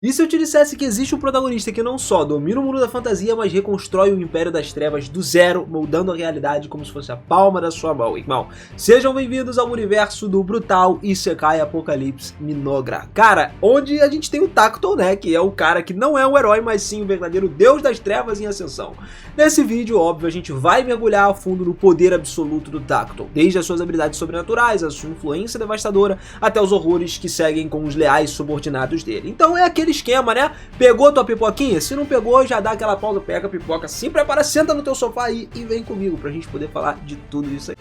E se eu te dissesse que existe um protagonista que não só domina o mundo da fantasia, mas reconstrói o Império das Trevas do zero, moldando a realidade como se fosse a palma da sua mão, irmão? Sejam bem-vindos ao universo do brutal Isekai Apocalipse Minogra. Cara, onde a gente tem o Tacton, né, que é o cara que não é um herói, mas sim o verdadeiro deus das trevas em ascensão. Nesse vídeo, óbvio, a gente vai mergulhar a fundo no poder absoluto do Tacton, desde as suas habilidades sobrenaturais, a sua influência devastadora, até os horrores que seguem com os leais subordinados dele. Então é aquele esquema, né? Pegou tua pipoquinha? Se não pegou, já dá aquela pausa, pega a pipoca, se prepara, senta no teu sofá aí e vem comigo pra gente poder falar de tudo isso aí.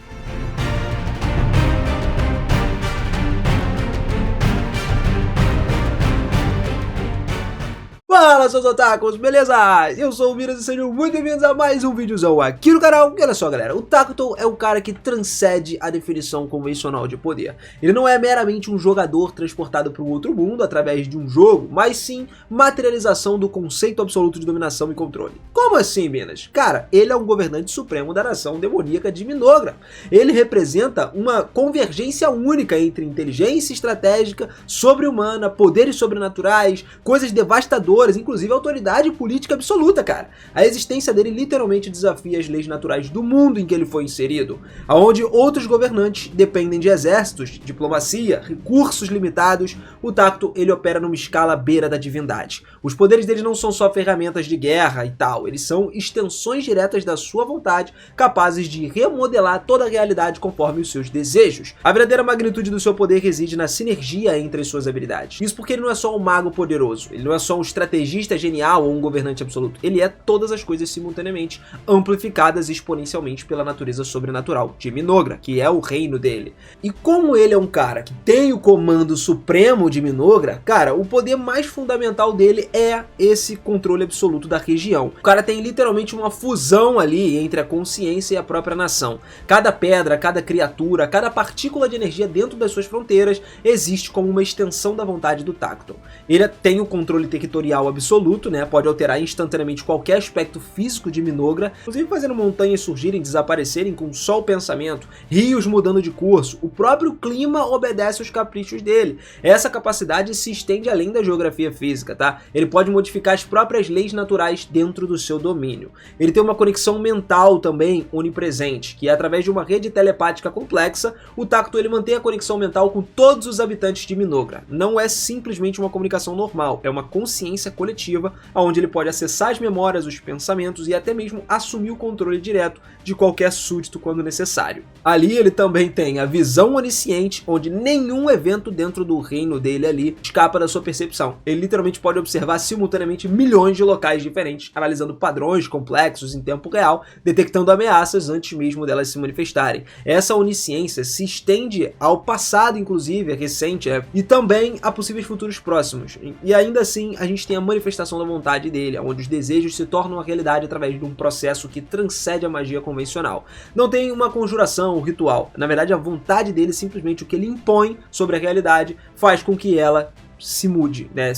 Fala, seus otakus, beleza? Eu sou o Miras e sejam muito bem-vindos a mais um videozão aqui no canal. E olha só, galera, o Tacton é o cara que transcende a definição convencional de poder. Ele não é meramente um jogador transportado para um outro mundo através de um jogo, mas sim materialização do conceito absoluto de dominação e controle. Como assim, Minas? Cara, ele é um governante supremo da nação demoníaca de Minogra. Ele representa uma convergência única entre inteligência estratégica, sobre-humana, poderes sobrenaturais, coisas devastadoras, inclusive a autoridade política absoluta, cara. A existência dele literalmente desafia as leis naturais do mundo em que ele foi inserido, aonde outros governantes dependem de exércitos, diplomacia, recursos limitados. O Tacton, ele opera numa escala à beira da divindade. Os poderes dele não são só ferramentas de guerra e tal, eles são extensões diretas da sua vontade, capazes de remodelar toda a realidade conforme os seus desejos. A verdadeira magnitude do seu poder reside na sinergia entre as suas habilidades. Isso porque ele não é só um mago poderoso, ele não é só um estrategista genial ou um governante absoluto. Ele é todas as coisas simultaneamente, amplificadas exponencialmente pela natureza sobrenatural de Minogra, que é o reino dele. E como ele é um cara que tem o comando supremo de Minogra, cara, o poder mais fundamental dele é esse controle absoluto da região. O cara tem literalmente uma fusão ali entre a consciência e a própria nação. Cada pedra, cada criatura, cada partícula de energia dentro das suas fronteiras existe como uma extensão da vontade do Tacton. Ele tem o controle territorial absoluto, né? Pode alterar instantaneamente qualquer aspecto físico de Minogra, inclusive fazendo montanhas surgirem, desaparecerem com só o pensamento, rios mudando de curso. O próprio clima obedece aos caprichos dele. Essa capacidade se estende além da geografia física, tá? Ele pode modificar as próprias leis naturais dentro do seu domínio. Ele tem uma conexão mental também onipresente, que é através de uma rede telepática complexa. O Tacton, ele mantém a conexão mental com todos os habitantes de Minogra. Não é simplesmente uma comunicação normal, é uma consciência coletiva, onde ele pode acessar as memórias, os pensamentos e até mesmo assumir o controle direto de qualquer súdito quando necessário. Ali ele também tem a visão onisciente, onde nenhum evento dentro do reino dele ali escapa da sua percepção. Ele literalmente pode observar simultaneamente milhões de locais diferentes, analisando padrões complexos em tempo real, detectando ameaças antes mesmo delas se manifestarem. Essa onisciência se estende ao passado, inclusive, recente, e também a possíveis futuros próximos. E ainda assim, a gente tem a manifestação da vontade dele, onde os desejos se tornam a realidade através de um processo que transcende a magia convencional. Não tem uma conjuração, um ritual. Na verdade, a vontade dele, simplesmente o que ele impõe sobre a realidade, faz com que ela se mude, né?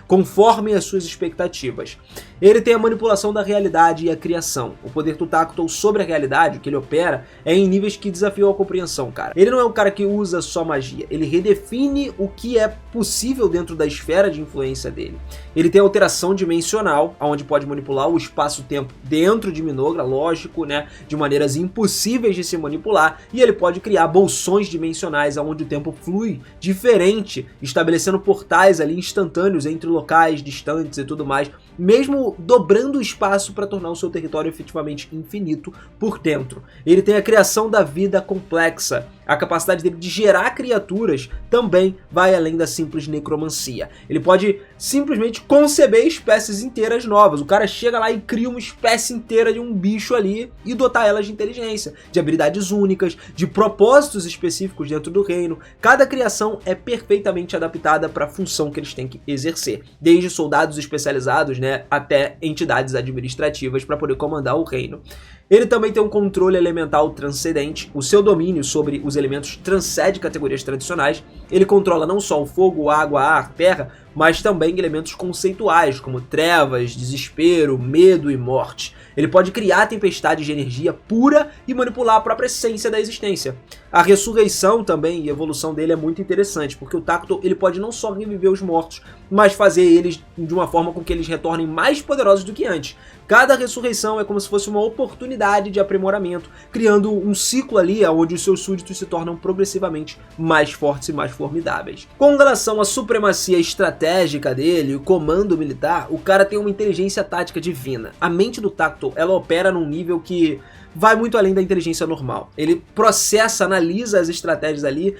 Conforme as suas expectativas. Ele tem a manipulação da realidade e a criação. O poder do Tacton sobre a realidade, o que ele opera, é em níveis que desafiam a compreensão, cara. Ele não é um cara que usa só magia, ele redefine o que é possível dentro da esfera de influência dele. Ele tem alteração dimensional, onde pode manipular o espaço-tempo dentro de Minogra, lógico, né? De maneiras impossíveis de se manipular, e ele pode criar bolsões dimensionais, onde o tempo flui diferente, estabelecendo portais ali instantâneos entre locais distantes e tudo mais, mesmo dobrando o espaço para tornar o seu território efetivamente infinito por dentro. Ele tem a criação da vida complexa. A capacidade dele de gerar criaturas também vai além da simples necromancia. Ele pode simplesmente conceber espécies inteiras novas. O cara chega lá e cria uma espécie inteira de um bicho ali e dotar elas de inteligência, de habilidades únicas, de propósitos específicos dentro do reino. Cada criação é perfeitamente adaptada para a função que eles têm que exercer, desde soldados especializados, né, até entidades administrativas para poder comandar o reino. Ele também tem um controle elemental transcendente. O seu domínio sobre os elementos transcende categorias tradicionais. Ele controla não só o fogo, a água, a ar, terra, mas também elementos conceituais, como trevas, desespero, medo e morte. Ele pode criar tempestades de energia pura e manipular a própria essência da existência. A ressurreição também e a evolução dele é muito interessante, porque o Tacto ele pode não só reviver os mortos, mas fazer eles de uma forma com que eles retornem mais poderosos do que antes. Cada ressurreição é como se fosse uma oportunidade de aprimoramento, criando um ciclo ali onde os seus súditos se tornam progressivamente mais fortes e mais formidáveis. Com relação à supremacia estratégica dele, o comando militar, o cara tem uma inteligência tática divina. A mente do Tacto, ela opera num nível que vai muito além da inteligência normal. Ele processa, analisa as estratégias ali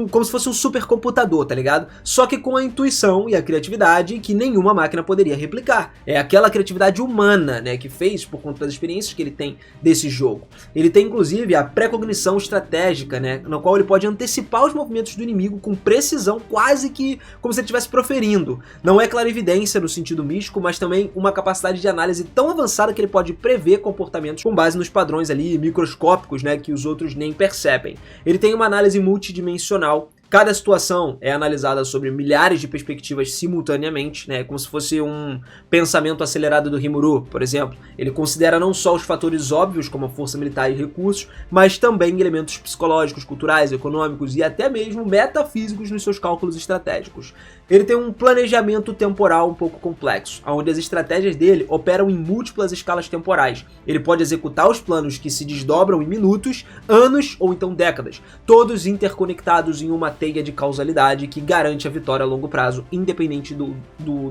como se fosse um supercomputador, tá ligado? Só que com a intuição e a criatividade que nenhuma máquina poderia replicar. É aquela criatividade humana, né, que fez por conta das experiências que ele tem desse jogo. Ele tem inclusive a precognição estratégica, né, no qual ele pode antecipar os movimentos do inimigo com precisão, quase que como se ele estivesse proferindo. Não é clarividência no sentido místico, mas também uma capacidade de análise tão avançada que ele pode prever comportamentos com base nos padrões ali microscópicos, né, que os outros nem percebem. Ele tem uma análise multidimensional. Cada situação é analisada sobre milhares de perspectivas simultaneamente, né, como se fosse um pensamento acelerado do Rimuru, por exemplo. Ele considera não só os fatores óbvios, como a força militar e recursos, mas também elementos psicológicos, culturais, econômicos e até mesmo metafísicos nos seus cálculos estratégicos. Ele tem um planejamento temporal um pouco complexo, onde as estratégias dele operam em múltiplas escalas temporais. Ele pode executar os planos que se desdobram em minutos, anos ou então décadas, todos interconectados em uma teia de causalidade que garante a vitória a longo prazo, independente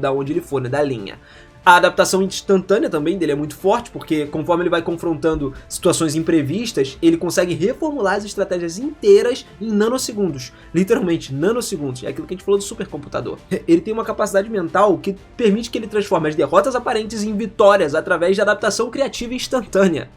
da onde ele for, né, da linha. A adaptação instantânea também dele é muito forte, porque conforme ele vai confrontando situações imprevistas, ele consegue reformular as estratégias inteiras em nanosegundos. Literalmente, nanosegundos. É aquilo que a gente falou do supercomputador. Ele tem uma capacidade mental que permite que ele transforme as derrotas aparentes em vitórias através de adaptação criativa instantânea.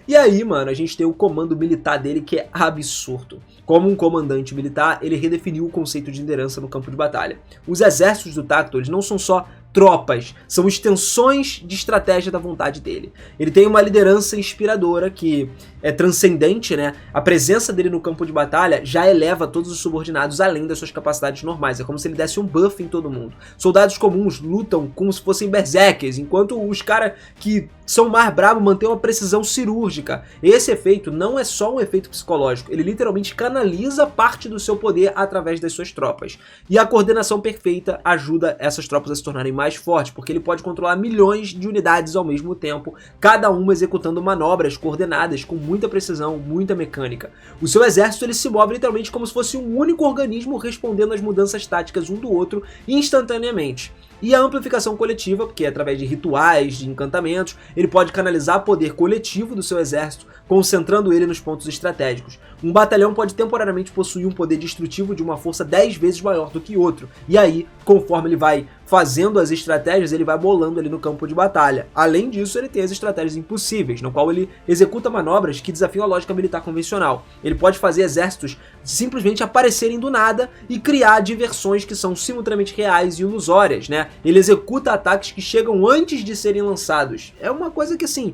E aí, mano, a gente tem o comando militar dele que é absurdo. Como um comandante militar, ele redefiniu o conceito de liderança no campo de batalha. Os exércitos do Tacto, eles não são só tropas, são extensões de estratégia da vontade dele. Ele tem uma liderança inspiradora que é transcendente, né? A presença dele no campo de batalha já eleva todos os subordinados além das suas capacidades normais. É como se ele desse um buff em todo mundo. Soldados comuns lutam como se fossem berserkers, enquanto os caras que são mais bravos mantêm uma precisão cirúrgica. Esse efeito não é só um efeito psicológico, ele literalmente canaliza parte do seu poder através das suas tropas. E a coordenação perfeita ajuda essas tropas a se tornarem mais fortes, porque ele pode controlar milhões de unidades ao mesmo tempo, cada uma executando manobras coordenadas com muita precisão, muita mecânica. O seu exército ele se move literalmente como se fosse um único organismo respondendo às mudanças táticas um do outro instantaneamente. E a amplificação coletiva, porque através de rituais, de encantamentos, ele pode canalizar poder coletivo do seu exército, concentrando ele nos pontos estratégicos. Um batalhão pode temporariamente possuir um poder destrutivo de uma força 10 vezes maior do que outro, e aí, conforme ele vai fazendo as estratégias, ele vai bolando ali no campo de batalha. Além disso, ele tem as estratégias impossíveis, no qual ele executa manobras que desafiam a lógica militar convencional. Ele pode fazer exércitos simplesmente aparecerem do nada e criar diversões que são simultaneamente reais e ilusórias, né? Ele executa ataques que chegam antes de serem lançados. É uma coisa que, assim,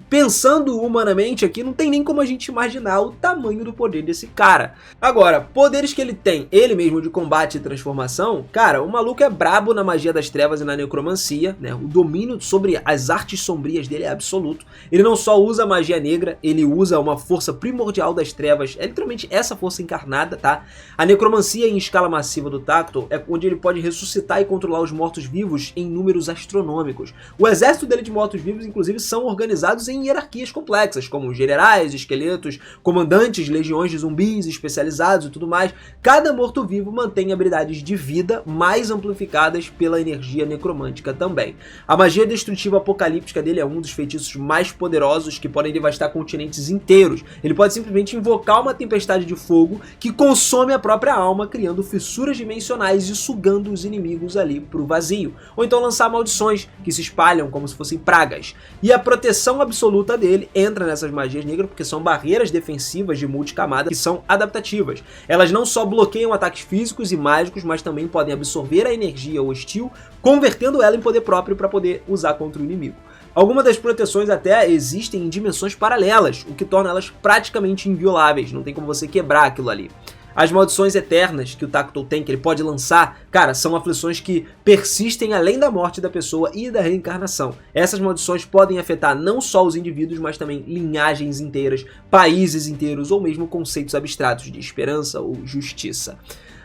pensando humanamente aqui, não tem nem como a gente imaginar o tamanho do poder desse cara. Agora, poderes que ele tem, ele mesmo de combate e transformação, cara, o maluco é brabo na magia das trevas e na necromancia, né? O domínio sobre as artes sombrias dele é absoluto. Ele não só usa magia negra, ele usa uma força primordial das trevas, é literalmente essa força encarnada, tá? A necromancia em escala massiva do Tacto é onde ele pode ressuscitar e controlar os mortos-vivos em números astronômicos. O exército dele de mortos-vivos, inclusive, são organizados em hierarquias complexas, como generais, esqueletos, comandantes, legiões de zumbis especializados e tudo mais. Cada morto-vivo mantém habilidades de vida mais amplificadas pela energia necromântica também. A magia destrutiva apocalíptica dele é um dos feitiços mais poderosos que podem devastar continentes inteiros. Ele pode simplesmente invocar uma tempestade de fogo que consome a própria alma, criando fissuras dimensionais e sugando os inimigos ali pro vazio. Ou então lançar maldições que se espalham como se fossem pragas. E a proteção absoluta dele entra nessas magias negras porque são barreiras defensivas de multicamada que são adaptativas. Elas não só bloqueiam ataques físicos e mágicos, mas também podem absorver a energia hostil, convertendo ela em poder próprio para poder usar contra o inimigo. Algumas das proteções até existem em dimensões paralelas, o que torna elas praticamente invioláveis, não tem como você quebrar aquilo ali. As maldições eternas que o Tacto tem, que ele pode lançar, cara, são aflições que persistem além da morte da pessoa e da reencarnação. Essas maldições podem afetar não só os indivíduos, mas também linhagens inteiras, países inteiros ou mesmo conceitos abstratos de esperança ou justiça.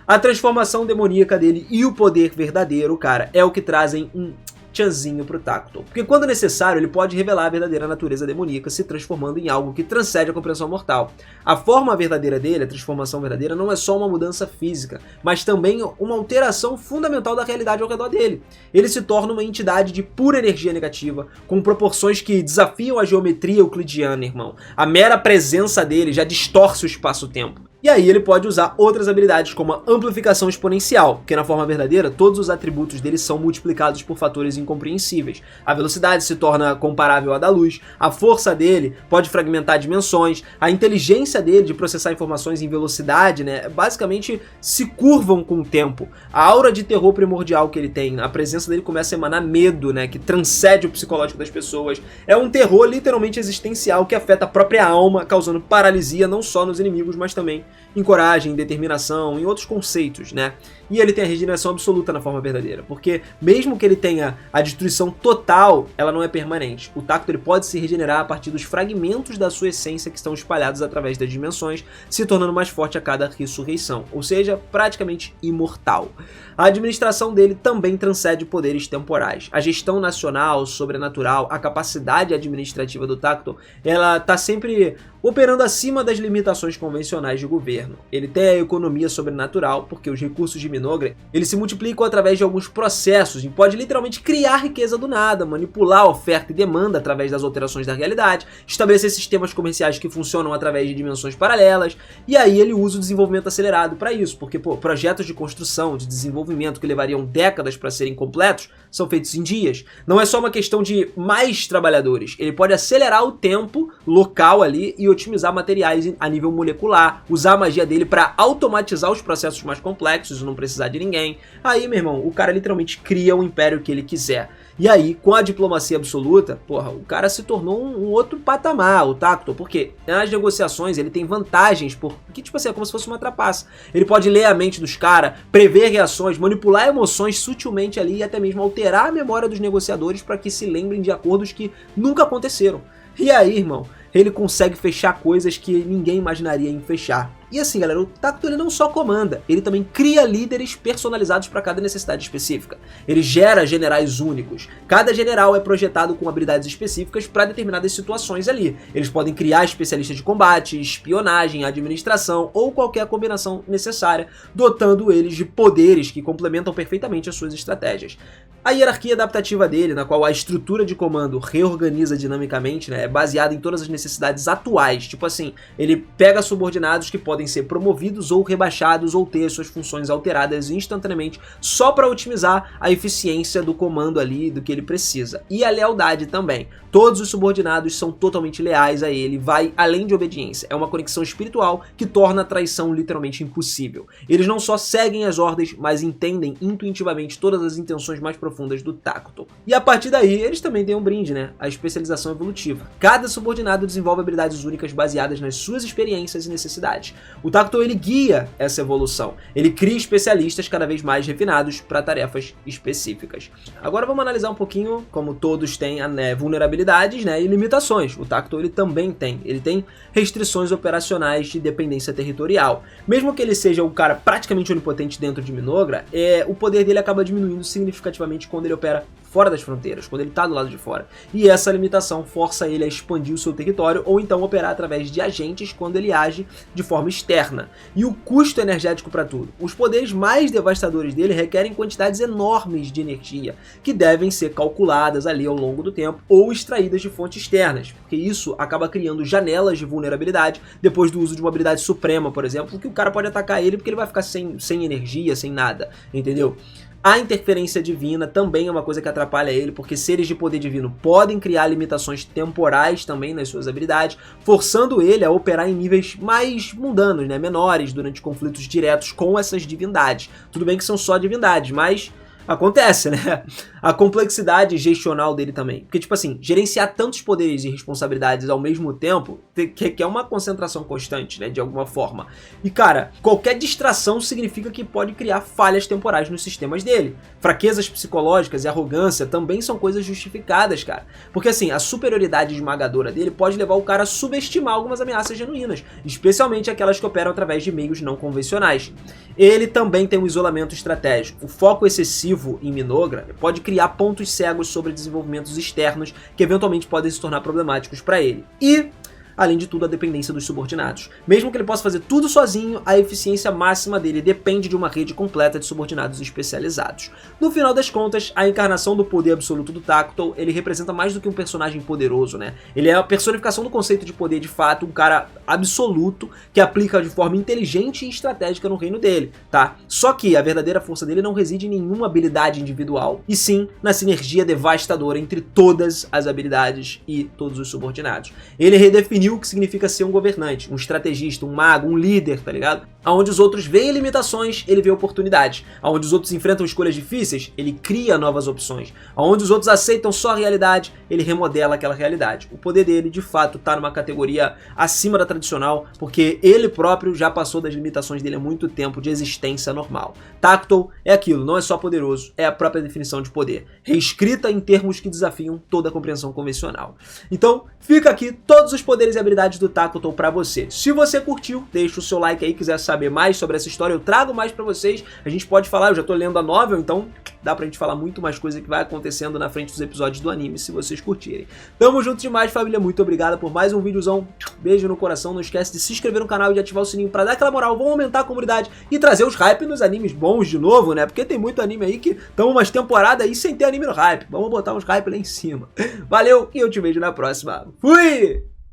A transformação demoníaca dele e o poder verdadeiro, cara, é o que trazem um tchanzinho pro Tacto. Porque quando necessário, ele pode revelar a verdadeira natureza demoníaca, se transformando em algo que transcende a compreensão mortal. A forma verdadeira dele, a transformação verdadeira, não é só uma mudança física, mas também uma alteração fundamental da realidade ao redor dele. Ele se torna uma entidade de pura energia negativa, com proporções que desafiam a geometria euclidiana, irmão. A mera presença dele já distorce o espaço-tempo. E aí ele pode usar outras habilidades como a amplificação exponencial, que na forma verdadeira todos os atributos dele são multiplicados por fatores incompreensíveis. A velocidade se torna comparável à da luz, a força dele pode fragmentar dimensões, a inteligência dele de processar informações em velocidade, né, basicamente se curvam com o tempo. A aura de terror primordial que ele tem, a presença dele começa a emanar medo, né, que transcende o psicológico das pessoas. É um terror literalmente existencial que afeta a própria alma, causando paralisia não só nos inimigos, mas também em coragem, em determinação, em outros conceitos, né? E ele tem a regeneração absoluta na forma verdadeira, porque mesmo que ele tenha a destruição total, ela não é permanente. O Tacto ele pode se regenerar a partir dos fragmentos da sua essência que estão espalhados através das dimensões, se tornando mais forte a cada ressurreição, ou seja, praticamente imortal. A administração dele também transcende poderes temporais. A gestão nacional, sobrenatural, a capacidade administrativa do Tacto, ela está sempre operando acima das limitações convencionais de governo. Ele tem a economia sobrenatural, porque os recursos de Minogra, eles se multiplicam através de alguns processos e pode literalmente criar riqueza do nada, manipular a oferta e demanda através das alterações da realidade, estabelecer sistemas comerciais que funcionam através de dimensões paralelas, e aí ele usa o desenvolvimento acelerado para isso, porque projetos de construção, de desenvolvimento que levariam décadas para serem completos, são feitos em dias. Não é só uma questão de mais trabalhadores, ele pode acelerar o tempo local ali e otimizar materiais a nível molecular, usar a magia dele para automatizar os processos mais complexos e não precisar de ninguém. Aí, meu irmão, o cara literalmente cria o império que ele quiser. E aí, com a diplomacia absoluta, porra, o cara se tornou um outro patamar, o Tacto, porque nas negociações ele tem vantagens, porque, tipo assim, é como se fosse uma trapaça. Ele pode ler a mente dos caras, prever reações, manipular emoções sutilmente ali e até mesmo alterar a memória dos negociadores para que se lembrem de acordos que nunca aconteceram. E aí, irmão, ele consegue fechar coisas que ninguém imaginaria em fechar. E assim, galera, o Tacto ele não só comanda, ele também cria líderes personalizados para cada necessidade específica. Ele gera generais únicos. Cada general é projetado com habilidades específicas para determinadas situações ali. Eles podem criar especialistas de combate, espionagem, administração ou qualquer combinação necessária, dotando eles de poderes que complementam perfeitamente as suas estratégias. A hierarquia adaptativa dele, na qual a estrutura de comando reorganiza dinamicamente, né, é baseada em todas as necessidades atuais. Tipo assim, ele pega subordinados que podem ser promovidos ou rebaixados ou ter suas funções alteradas instantaneamente só para otimizar a eficiência do comando ali, do que ele precisa. E a lealdade também. Todos os subordinados são totalmente leais a ele, vai além de obediência. É uma conexão espiritual que torna a traição literalmente impossível. Eles não só seguem as ordens, mas entendem intuitivamente todas as intenções mais profundas do Tacto. E a partir daí, eles também têm um brinde, né? A especialização evolutiva. Cada subordinado desenvolve habilidades únicas baseadas nas suas experiências e necessidades. O Tacto ele guia essa evolução. Ele cria especialistas cada vez mais refinados para tarefas específicas. Agora vamos analisar um pouquinho, como todos têm, vulnerabilidades, né, e limitações. O Tacto ele também tem. Ele tem restrições operacionais de dependência territorial. Mesmo que ele seja um cara praticamente onipotente dentro de Minogra, o poder dele acaba diminuindo significativamente quando ele opera fora das fronteiras, quando ele está do lado de fora. E essa limitação força ele a expandir o seu território ou então operar através de agentes quando ele age de forma externa. E o custo energético para tudo. Os poderes mais devastadores dele requerem quantidades enormes de energia, que devem ser calculadas ali ao longo do tempo ou extraídas de fontes externas, porque isso acaba criando janelas de vulnerabilidade depois do uso de uma habilidade suprema, por exemplo, que o cara pode atacar ele porque ele vai ficar sem energia, sem nada, entendeu? A interferência divina também é uma coisa que atrapalha ele, porque seres de poder divino podem criar limitações temporais também nas suas habilidades, forçando ele a operar em níveis mais mundanos, né, menores, durante conflitos diretos com essas divindades. Tudo bem que são só divindades, mas acontece, né? A complexidade gestional dele também. Porque, tipo assim, gerenciar tantos poderes e responsabilidades ao mesmo tempo que é uma concentração constante, né? De alguma forma. E, cara, qualquer distração significa que pode criar falhas temporais nos sistemas dele. Fraquezas psicológicas e arrogância também são coisas justificadas, cara. Porque, assim, a superioridade esmagadora dele pode levar o cara a subestimar algumas ameaças genuínas, especialmente aquelas que operam através de meios não convencionais. Ele também tem um isolamento estratégico. O foco excessivo em Minogra pode criar pontos cegos sobre desenvolvimentos externos que eventualmente podem se tornar problemáticos para ele. E, além de tudo, a dependência dos subordinados. Mesmo que ele possa fazer tudo sozinho, a eficiência máxima dele depende de uma rede completa de subordinados especializados. No final das contas, a encarnação do poder absoluto do Tactol, ele representa mais do que um personagem poderoso, né? Ele é a personificação do conceito de poder de fato, um cara absoluto que aplica de forma inteligente e estratégica no reino dele, tá? Só que a verdadeira força dele não reside em nenhuma habilidade individual, e sim na sinergia devastadora entre todas as habilidades e todos os subordinados. Ele redefiniu o que significa ser um governante, um estrategista, um mago, um líder, tá ligado? Aonde os outros veem limitações, ele vê oportunidades. Aonde os outros enfrentam escolhas difíceis, ele cria novas opções. Aonde os outros aceitam só a realidade, ele remodela aquela realidade. O poder dele, de fato, tá numa categoria acima da tradicional, porque ele próprio já passou das limitações dele há muito tempo de existência normal. Tactol é aquilo, não é só poderoso, é a própria definição de poder, reescrita em termos que desafiam toda a compreensão convencional. Então, fica aqui todos os poderes e habilidades do Tactol pra você. Se você curtiu, deixa o seu like aí, quiser saber mais sobre essa história, eu trago mais pra vocês. A gente pode falar, eu já tô lendo a novel, então dá pra gente falar muito mais coisa que vai acontecendo na frente dos episódios do anime, se vocês curtirem. Tamo junto demais, família, muito obrigado por mais um videozão. Beijo no coração, não esquece de se inscrever no canal e de ativar o sininho pra dar aquela moral, vamos aumentar a comunidade e trazer os hype nos animes bons de novo, né? Porque tem muito anime aí que estão umas temporadas aí sem ter anime no hype. Vamos botar uns hype lá em cima. Valeu e eu te vejo na próxima. Fui!